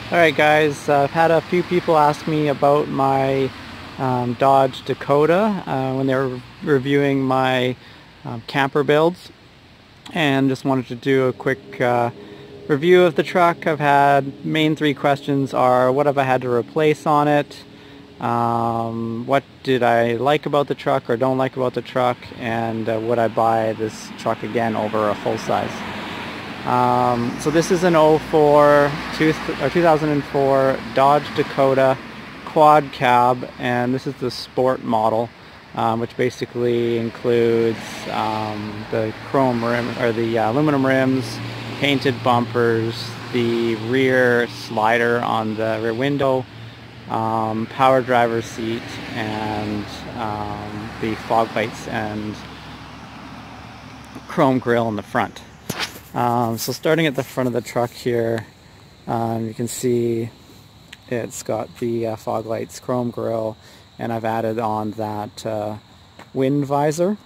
Alright guys, I've had a few people ask me about my Dodge Dakota when they were reviewing my camper builds, and just wanted to do a quick review of the truck. I've had main three questions are: what have I had to replace on it, what did I like about the truck or don't like about the truck, and would I buy this truck again over a full size. So this is an 2004 Dodge Dakota quad cab, and this is the sport model, which basically includes the chrome rim or the aluminum rims, painted bumpers, the rear slider on the rear window, power driver's seat, and the fog lights and chrome grille in the front. So starting at the front of the truck here, you can see it's got the fog lights, chrome grille, and I've added on that wind visor,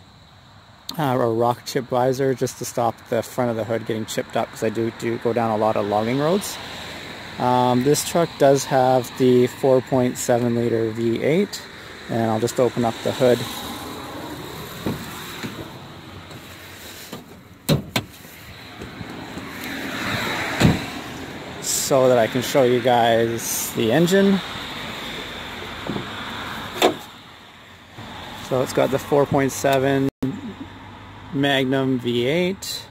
or rock chip visor, just to stop the front of the hood getting chipped up, because I do go down a lot of logging roads. This truck does have the 4.7 liter V8, and I'll just open up the hood. So that I can show you guys the engine. So it's got the 4.7 Magnum V8,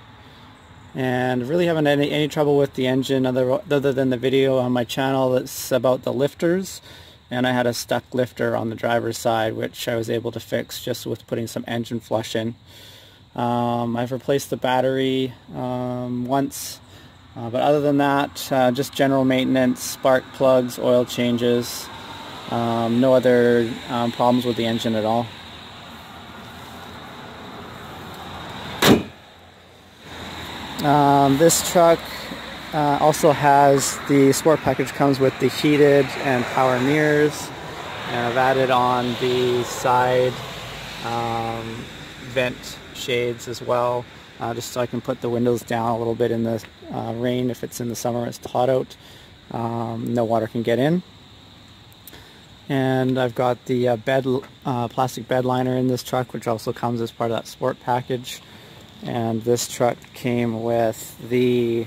and really haven't had any trouble with the engine other than the video on my channel that's about the lifters, and I had a stuck lifter on the driver's side, which I was able to fix just with putting some engine flush in. I've replaced the battery once. But other than that, just general maintenance, spark plugs, oil changes, no other problems with the engine at all. This truck also has the sport package, comes with the heated and power mirrors, and I've added on the side vent shades as well. Just so I can put the windows down a little bit in the rain if it's in the summer, it's hot out. No water can get in. And I've got the plastic bed liner in this truck, which also comes as part of that sport package. And this truck came with the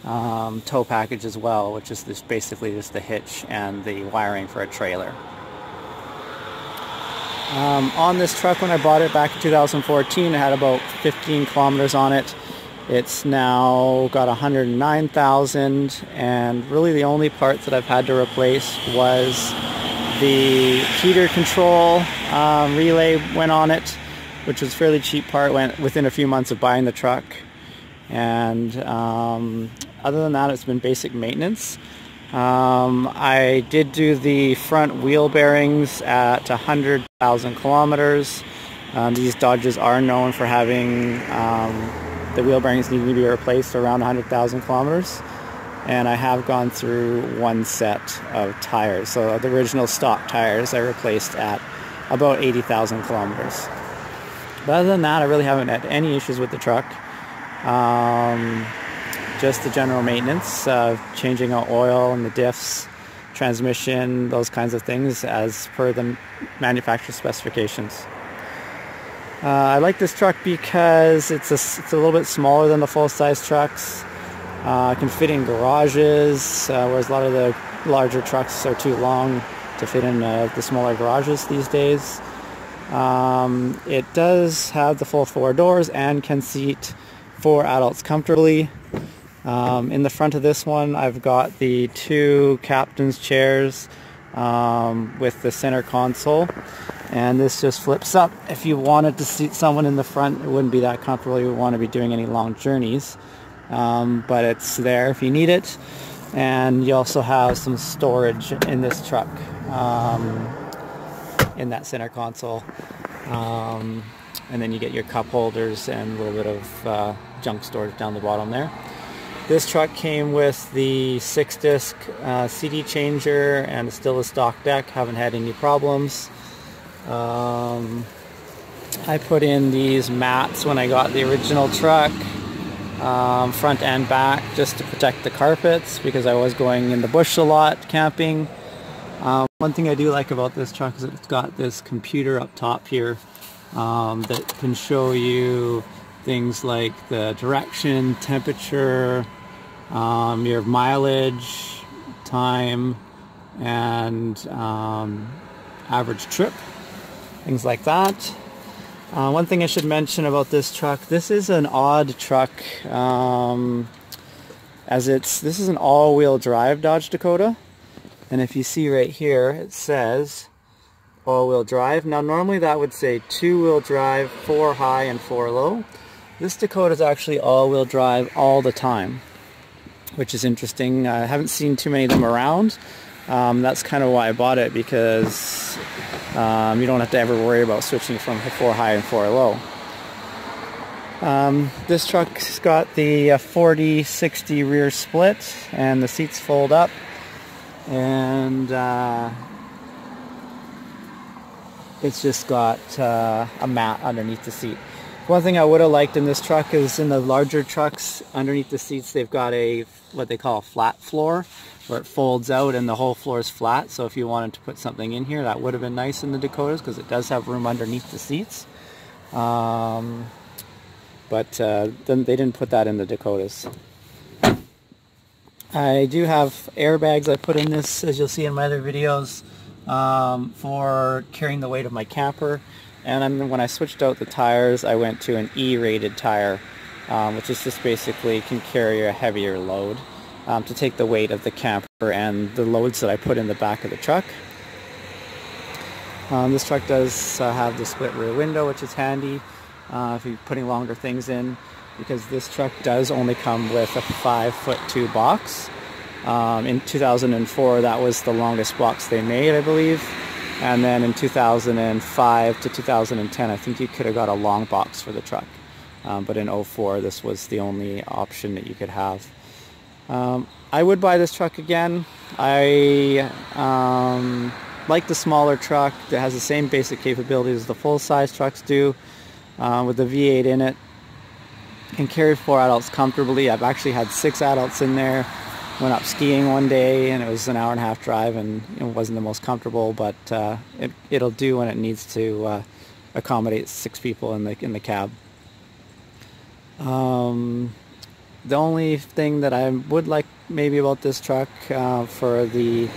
tow package as well, which is basically just the hitch and the wiring for a trailer. On this truck, when I bought it back in 2014, it had about 15 kilometers on it. It's now got 109,000, and really the only parts that I've had to replace was the heater control relay went on it, which was a fairly cheap part, went within a few months of buying the truck. And other than that, it's been basic maintenance. I did do the front wheel bearings at 100,000 kilometers. These Dodges are known for having the wheel bearings needing to be replaced around 100,000 kilometers. And I have gone through one set of tires. So the original stock tires I replaced at about 80,000 kilometers. But other than that, I really haven't had any issues with the truck. Just the general maintenance, changing out oil and the diffs, transmission, those kinds of things as per the manufacturer specifications. I like this truck because it's a little bit smaller than the full-size trucks. It can fit in garages, whereas a lot of the larger trucks are too long to fit in the smaller garages these days. It does have the full 4 doors and can seat 4 adults comfortably. In the front of this one, I've got the 2 captain's chairs with the center console, and this just flips up. If you wanted to seat someone in the front, it wouldn't be that comfortable. You would want to be doing any long journeys, but it's there if you need it. And you also have some storage in this truck in that center console, and then you get your cup holders and a little bit of junk storage down the bottom there. This truck came with the 6-disc CD changer and still a stock deck. Haven't had any problems. I put in these mats when I got the original truck. front and back, just to protect the carpets because I was going in the bush a lot camping. One thing I do like about this truck is it's got this computer up top here that can show you things like the direction, temperature, your mileage, time, and average trip, things like that. One thing I should mention about this truck, this is an odd truck, this is an all-wheel drive Dodge Dakota, and if you see right here it says all-wheel drive. Now normally that would say 2-wheel drive, 4 high and 4 low. This Dakota is actually all-wheel drive all the time, which is interesting. I haven't seen too many of them around. That's kind of why I bought it, because you don't have to ever worry about switching from 4 high and 4 low. This truck's got the 40-60 rear split, and the seats fold up, and it's just got a mat underneath the seat. One thing I would have liked in this truck is in the larger trucks, underneath the seats they've got what they call a flat floor, where it folds out and the whole floor is flat. So if you wanted to put something in here, that would have been nice in the Dakotas, because it does have room underneath the seats. But then they didn't put that in the Dakotas. I do have airbags I put in this, as you'll see in my other videos, for carrying the weight of my camper. And then when I switched out the tires, I went to an E-rated tire, which is just basically can carry a heavier load to take the weight of the camper and the loads that I put in the back of the truck. This truck does have the split rear window, which is handy if you're putting longer things in, because this truck does only come with a 5'2" box. In 2004, that was the longest box they made, I believe. And then in 2005 to 2010, I think you could have got a long box for the truck. But in 04, this was the only option that you could have. I would buy this truck again. I like the smaller truck that has the same basic capabilities as the full-size trucks do, with the V8 in it. Can carry 4 adults comfortably. I've actually had 6 adults in there. Went up skiing one day, and it was an hour-and-a-half drive, and it wasn't the most comfortable, but it'll do when it needs to accommodate 6 people in the cab. The only thing that I would like maybe about this truck, for the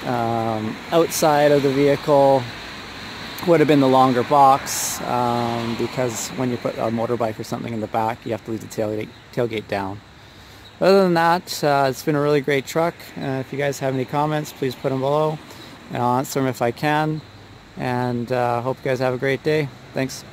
outside of the vehicle, would have been the longer box, because when you put a motorbike or something in the back, you have to leave the tailgate down. Other than that, it's been a really great truck. If you guys have any comments, please put them below, and I'll answer them if I can. And hope you guys have a great day. Thanks.